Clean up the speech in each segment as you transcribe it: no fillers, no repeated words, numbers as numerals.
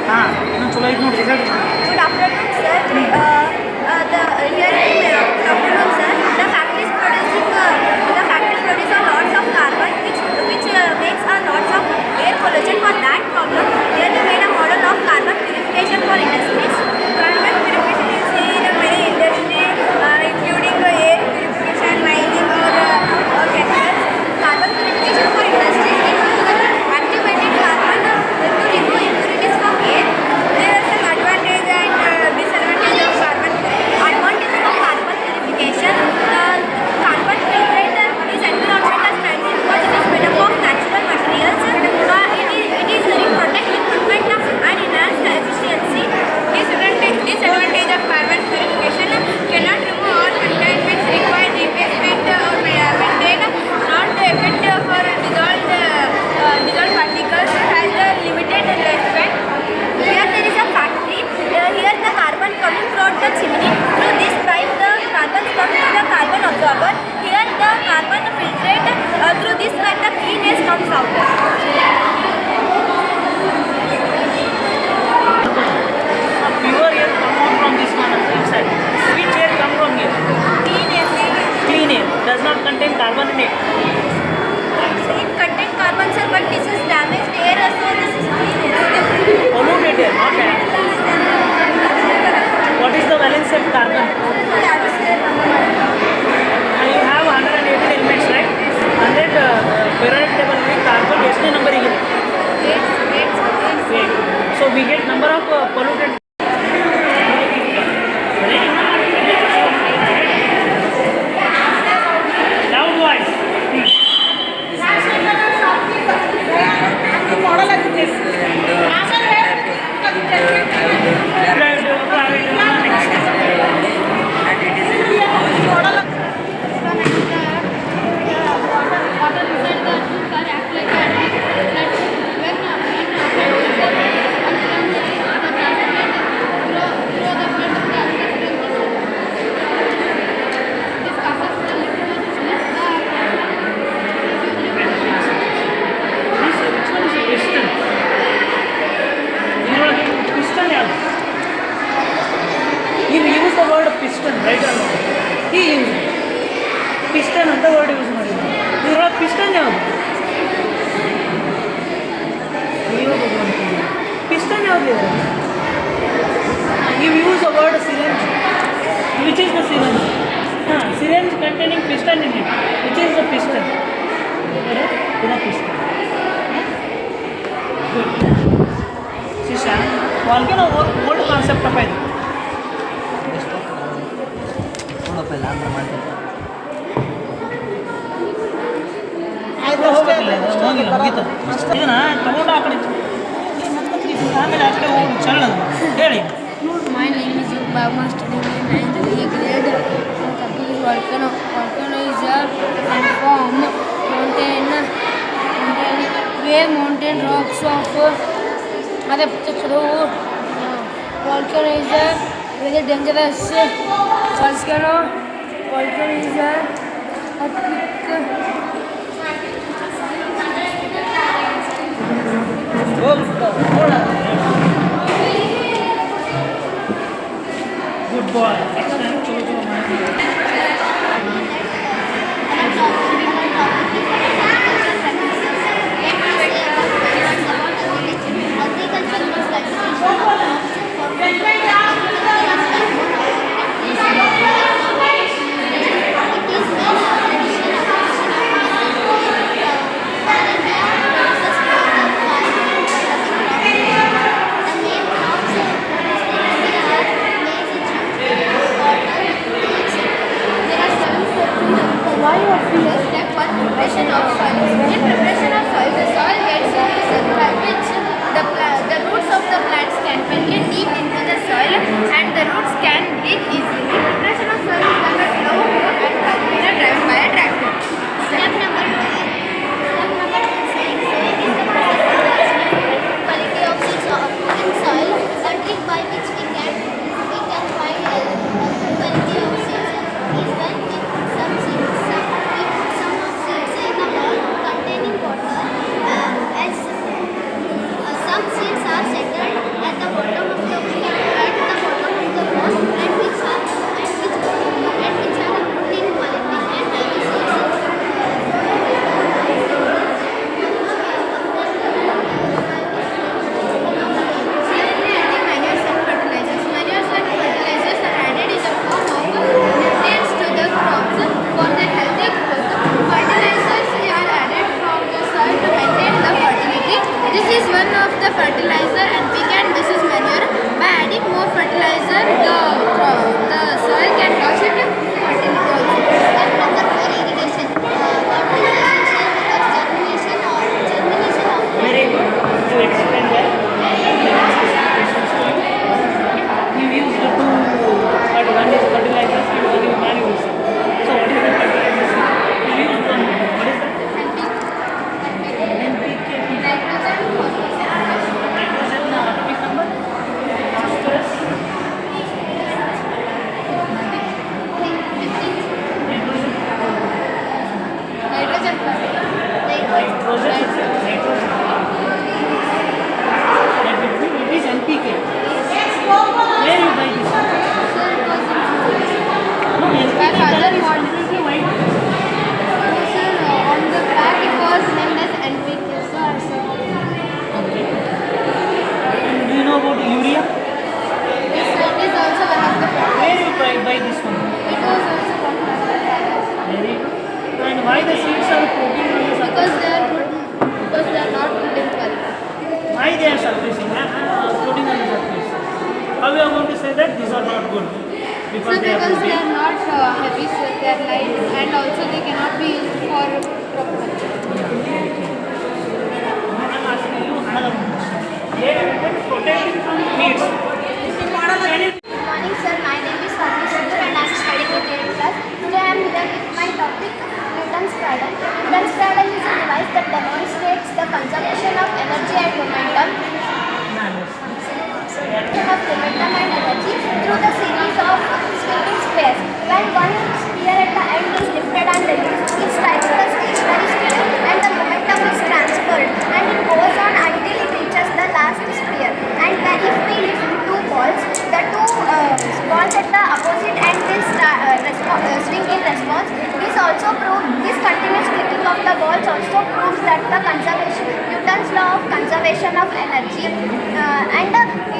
ಹಾಂ ಇನ್ನೊಂದು ಚಲೋ ಐತೆ ನೋಡ್ರಿ ಹೇಳಿ. Good afternoon, sir. Good afternoon, sir. The factories produce a lots of carbon, which makes a lots of air pollution. For that problem, here we made a model of carbon purification for industries. Carbon purification is in many industries, including air purification, mining, or chemicals. Carbon purification for industries includes activated carbon to remove impurities from air. There are some advantages and disadvantages of carbon. Advantages of carbon purification: carbon filtrate is environmental friendly because it is made up of natural materials. It protects equipment and enhance the efficiency. Disadvantage of carbon purification: cannot remove all contaminants, require replacement or maintain, not effective for dissolved particles, has a limited lifespan. Here there is a factory. Here the carbon coming throughout the chimney. Through this pipe the carbon comes to the carbon absorber. Here the carbon filtrate. Through this pipe the clean air comes out. Pure air come out from this one inside. Which air come from here? Clean air. Clean air does not contain carbon in it. It contains carbon, sir, but this is damaged air, so this is clean air. Polluted air, not damaged. What is the valence of carbon? You have 118 elements, right? 100 periodic table में carbon ಎಷ್ಟು number ಇದೆ? 8. So we get number of polluted. Loud voice. You use the word piston, right or not? He used piston ಅಂತ word use ಮಾಡಿದ್ರು. ಇದ್ರೊಳಗೆ piston ಯಾವುದು? Piston ಯಾವುದು ಇದೆ? You use the word syringe. Which is the syringe? Syringe containing piston in it. Which is the piston? The piston. Good. Sisha, volcano old concept of it. ಇದನ್ನ ತಗೊಂಡು ಆ ಕಡೆ ಆಮೇಲೆ ಆ ಕಡೆ ಹೋಗಿ ಚಳ್ಳದು ಹೇಳಿ. My name is Yubab, studying in 9th grade. Volcano is a landform mountain where mountain rocks of other volcano is a very dangerous volcano. Volcano is a Good boy. Next time, cholo cholo fertilizer, the soil can touch it, fertility also. And number 4, irrigation. Water is essential because germination of Very good. You explain well. You use the two, but one is fertilizers and one is manuals. So what is the fertilizer? You use one. What is that? NPK. Nitrogen, atomic number? Phosphorus. Nitrogen. Nitrogen. It is NPK. Where you buy this? No, NPK Where color other is models- completely white. Sir, on the back it was named as NPK. So I said, Okay. And do you know about urea? yes, sir, it is also one of the fertilizers. Where you buy this one? It was also one of the fertilizers. Very good. And why the seeds are floating on the surface? Because they are not good in quality. Why they are surfacing? Floating on the surface. How you are going to say that these are not good? Because So they are because they floating. are not heavy, so they are light, and also they cannot be used for crop production. I am asking you another question. They are protecting from weeds. Good morning, sir. My name is Fatmi Sundar and I am studying in 8th class. Today I am here with my topic, Newton's cradle. Newton's cradle is a device that demonstrates the conservation of energy and momentum and energy through the series of swinging spheres. When one sphere at the end is lifted and released, it strikes the stationary sphere and the momentum is transferred and it goes on until it reaches the last sphere. And when if we lift two balls, the two balls at the opposite end will swing in response. This continuous clicking of the balls also proves that the Newton's law of conservation of energy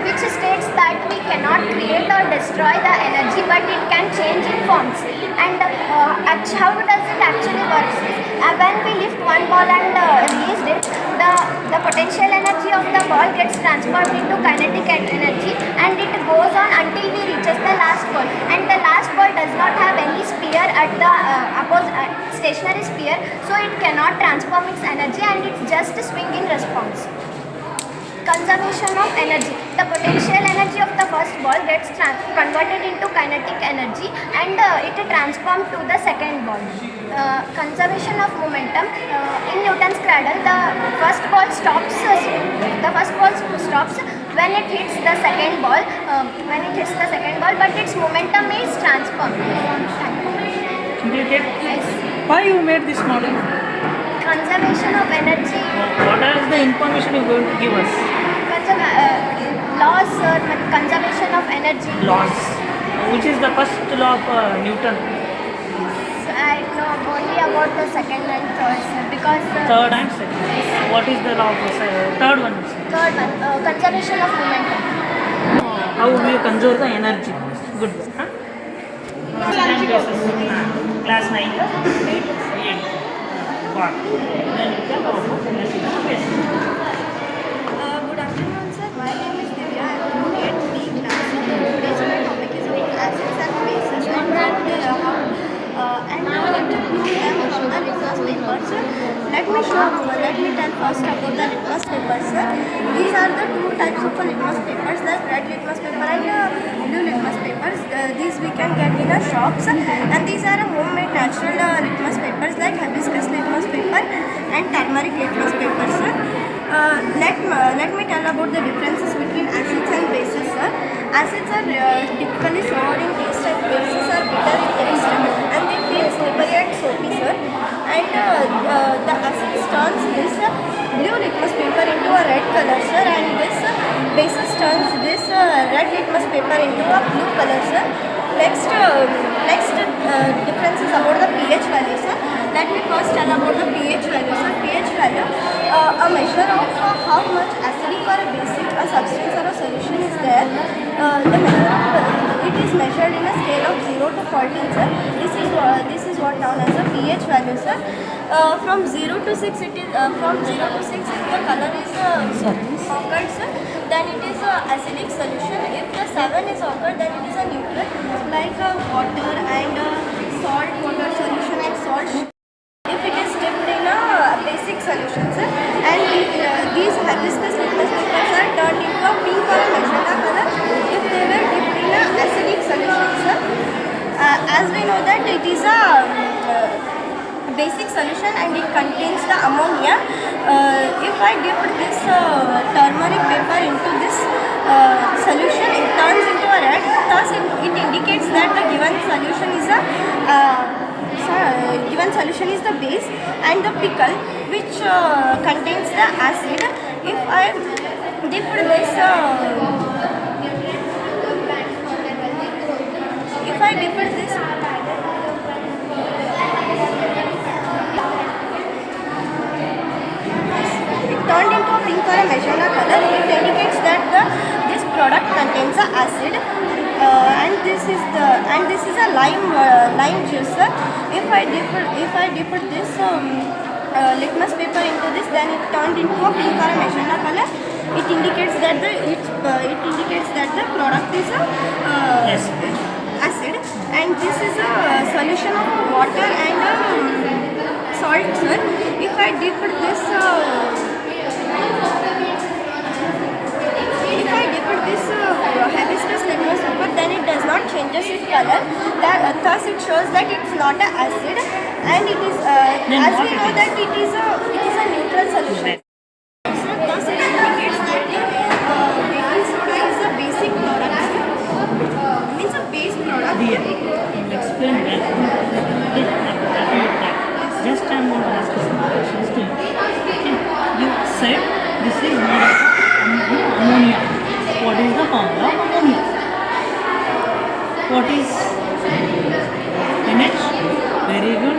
which states that we cannot create or destroy the energy but it can change in forms. And how does it actually work? When we lift one ball and release it, the potential energy of the ball gets transformed into kinetic energy and it goes on until we reaches the last ball. And the last ball does not have any sphere at the stationary sphere, so it cannot transform its energy and it's just swing in response. Conservation of energy. The potential energy of the first ball gets converted into kinetic energy and it transforms to the second ball. Conservation of momentum. In Newton's cradle, the first ball stops. When it hits the second ball. But its momentum is transformed. Completed? Nice. Why you made this model? Conservation of energy. What is the information you are going to give us? Laws, conservation of energy. Laws. Which is the first law of Newton? I know only about the second and third, sir, because Third and second. What is the law of third one? third one, conservation of momentum. How will you conserve the energy? Good. Huh? Time basis. Class 9. 8. Got. Then you can go for energy basis. Good afternoon, sir. My name is Divya. I am from 8th B class. Today's my topic is about acids and bases and let me do them from the litmus papers. Let me tell first about the litmus papers. These are the two types of litmus papers, like red litmus paper and blue litmus papers. These we can get in shops, and these are homemade natural litmus papers like hibiscus litmus paper and turmeric litmus papers. Let me tell about the differences between acids and bases, sir. Acids are typically sour in taste and bases are bitter in taste and they feel slippery and soapy, sir. And the acids turns this blue litmus paper into a red color, sir, and this bases turns this red litmus paper into a blue color, sir. Next difference is about the pH value, sir. Let me first tell about the pH value, sir. pH value, a measure of how much acidic or basic a substance or a solution is there. It is measured in a scale of 0 to 14, sir. This is what known as a pH value, sir. From 0 to 6, the color is occurs, then it is a acidic solution. If the 7 is occurred, then it is a neutral, like water and salt water solution and salt. If it is dipped in a basic solution, sir, and these hibiscus litmus papers are turned into a pink or a magenta color if they were dipped in a acidic solution, sir. As we know that it is a basic solution and it contains the ammonia. If I dip this turmeric paper into this solution, it turns into a red. Thus, it indicates that the given solution is the base, and the pickle which contains the acid. If I dip this turned into a pink or a magenta color, it indicates that this product contains a acid, and this is a lime juice. If I dip this litmus paper into this, then it turned into a pink or a magenta color. It indicates that the product is a acid, and this is a solution of water and salt, sir. If I dip this hibiscus litmus paper, then it does not changes its color. Thus, it shows that it's not an acid, and it is as we know that it is a neutral solution. So, thus it indicates that baking soda is a basic product. Means a base product. Explain that. Just I'm going to ask you some questions to you. Okay. You said this is made of ammonia. What is the formula of ammonia? What is NH? Very good.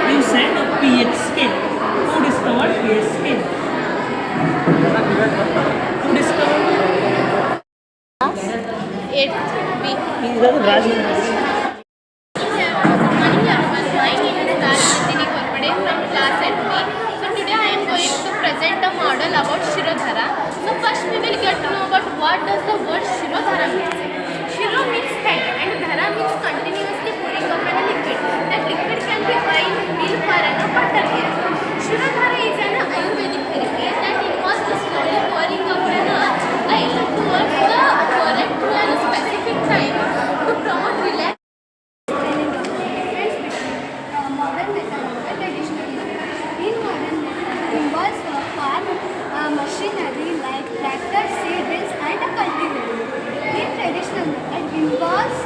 You said pH scale. Who discovered pH scale? Who discovered? 8th week. He is the Rajendra. Morning everyone, my name is Rajendra Korpade from class 8B. So today I am going to present a model about Shirodhara. So first we will get to know about what does the word Shirodhara means. Shiro means head and Dhara means continuously pouring of a liquid. That liquid can be oil, milk or a butter here. Shirodhara is an Ayurvedic therapy that involves the slowly pouring of an oil towards the forehead through a specific time to promote relaxation. Modern method and traditional method. In modern method involves farm machinery like tractor, seedlings and a cultivator. In traditional method involves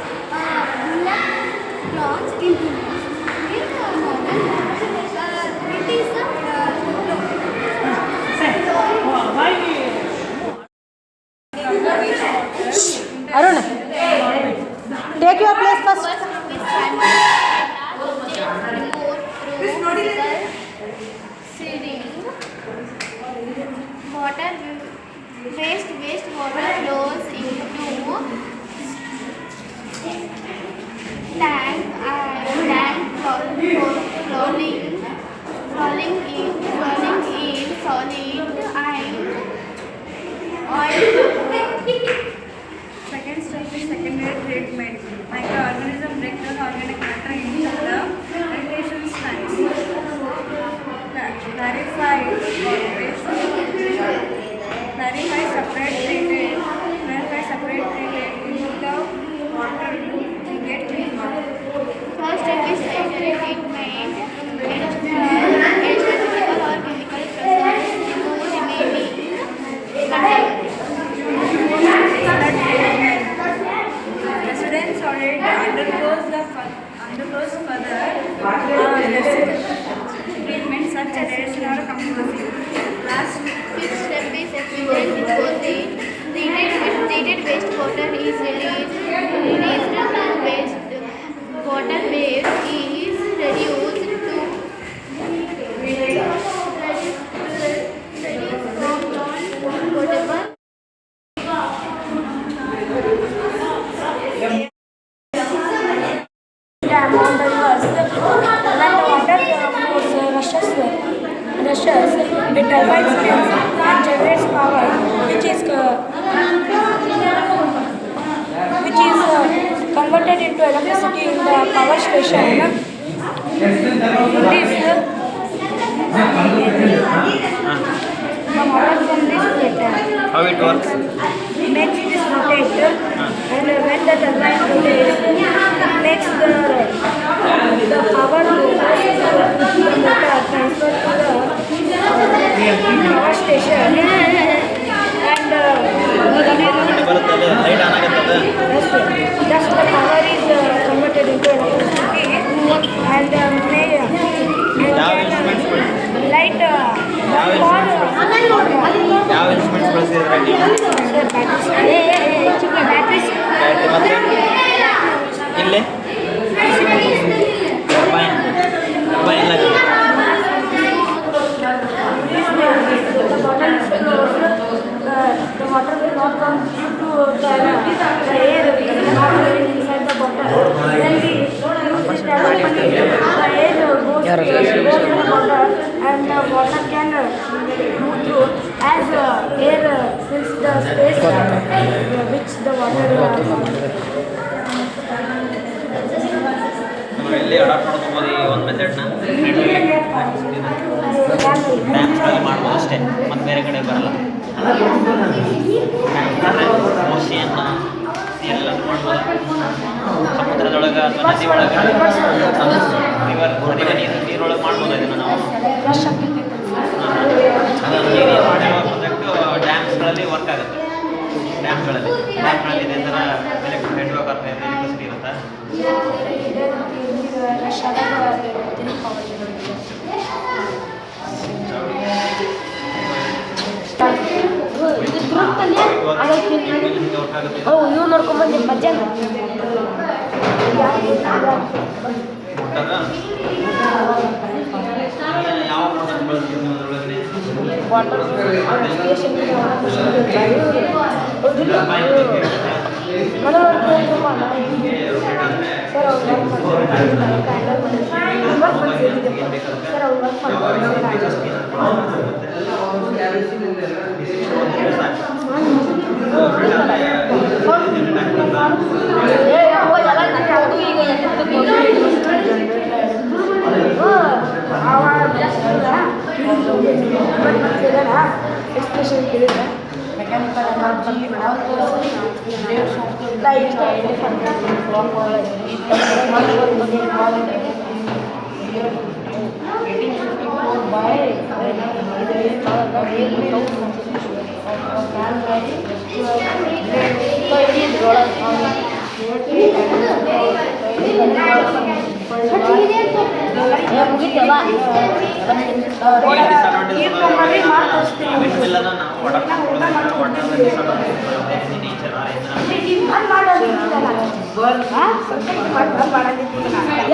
bullock bronze implements. In modern method it is Arun, take your place first. Waste water flows into tank flowing in solid and oil. Second step is secondary treatment. Microorganism break down organic matter into the filtration steps. Clarify separate treated into the water to get clean water. First step is secondary treatment. Physical or chemical process remove remaining Resident solid undergoes the converted into electricity in the power station. In this, the motor from this plate How it works? makes this rotate, and when the turbine rotates, it makes the power goes to the motor transferred to the power station, and ಬರುತ್ತಲ್ಲ light on ಆಗುತ್ತದೆ. thus the power is converted into electricity, and ಯಾವ instruments light ಯಾವ instruments ಬಳಸಿದ್ರೆ ನೀವು batteries. Battery ಮತ್ತೆ ಇಲ್ಲಿ turbine ಆಗುತ್ತೆ. The water will not come to the air inside the bottle. Then we use this tap open it. The air goes in the bottle, and the water can move through as air fills the space which the water ನಾವು ಇಲ್ಲಿ adapt ಮಾಡ್ಕೊಬೋದು ಈ ಒಂದು ಮೆಥಡ್ನ ಡ್ಯಾಮ್ಸ್ಗಳಲ್ಲಿ ಮಾಡ್ಬೋದು ಅಷ್ಟೇ, ಮತ್ತು ಬೇರೆ ಕಡೆ ಬರಲ್ಲ. ಓಷಿಯನ್ ಎಲ್ಲ ಮಾಡ್ಬೋದು, ಸಮುದ್ರದೊಳಗೆ ಅಥವಾ ನದಿ ಒಳಗೆ ನೀರೊಳಗೆ ಮಾಡ್ಬೋದು ಇದನ್ನು ನಾವು. ಅದನ್ನು ನೀರು ಮಾಡಿರೋ ಪ್ರಾಜೆಕ್ಟು ಡ್ಯಾಮ್ಸ್ಗಳಲ್ಲಿ ವರ್ಕ್ ಆಗುತ್ತೆ. ಡ್ಯಾಮ್ಗಳಲ್ಲಿ ಇದೇ ಥರ ಹೆಡ್ ವರ್ಕ್ ಆಗ್ತಾ ಇದೆ, ಎಲೆಕ್ಟ್ರಿಸಿಟಿ ಇರುತ್ತೆ. ಇವು ನೋಡ್ಕೊಂಬಂದು ಮಧ್ಯಾಹ್ನ ಯಾವ ಪ್ರಾಡಕ್ಟ್ ಬಳಸ್ತೀವಿ ನೀವು ಅದರೊಳಗಡೆ? ಎಕ್ಸ್ಪ್ರೆಷನ್ ಕೇಳಿದ್ರೆ ಮೆಕ್ಯಾನಿಕಲ್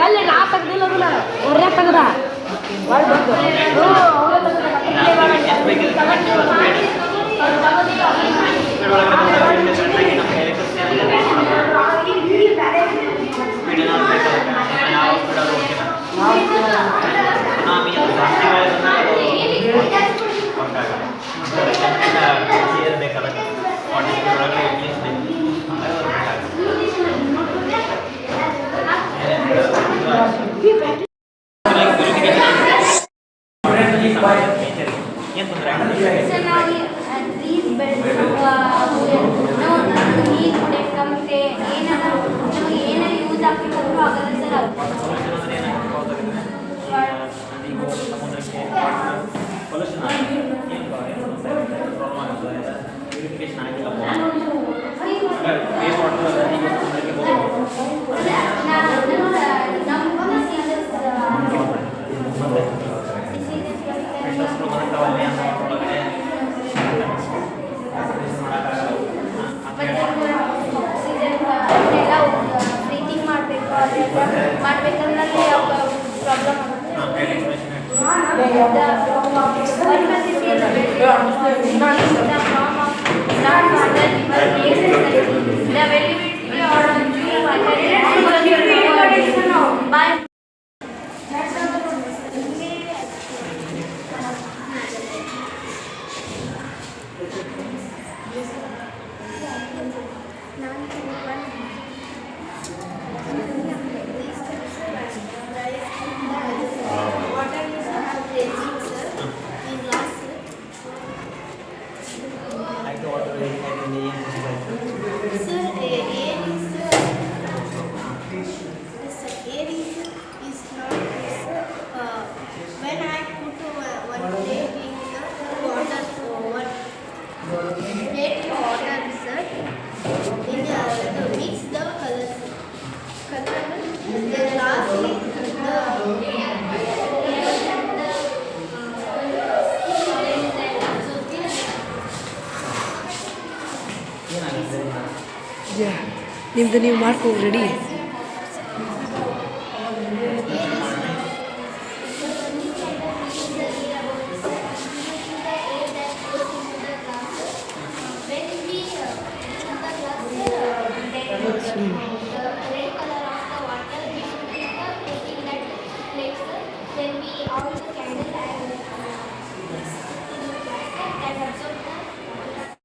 ಎಲ್ಲಿ ನಾ ತೆಗ್ದಿಲ್ಲ ಅದನ್ನ ಹೊರ್ಯಾಗ ತೆಗ್ದ ಏನು ತೊಂದರೆ ಆಗಿದೆ? ಟ್ರೀಸ್ ಬೆಳೆದು ನೀರು ಕುಡಿಯೋಕೆ ಮತ್ತು ನಮಗೆ ಏನಾರು ಯೂಸ್ ಆಗ್ತಿದ್ರು ಆಗಲ್ಲ ಸರ್. ಸಮುದ್ರಕ್ಕೆ ಪೊಲ್ಯೂಷನ್ ಪ್ಯೂರಿಫಿಕೇಶನ್ ಆಗಿಲ್ಲ, ವೇಸ್ಟ್ ವಾಟರ್ ಸಮುದ್ರಕ್ಕೆ ಹೋಗ್ಬೋದು. ಬ್ರೀತಿಂಗ್ ಮಾಡಬೇಕು, ಅದೆಲ್ಲ ಮಾಡಬೇಕಂದ್ರೆ ಪ್ರಾಬ್ಲಮ್ ಬಾಯ್. ನಿಮ್ಮದು ನೀವು ಮಾಡ್ಕೋ ready. Then we all the candles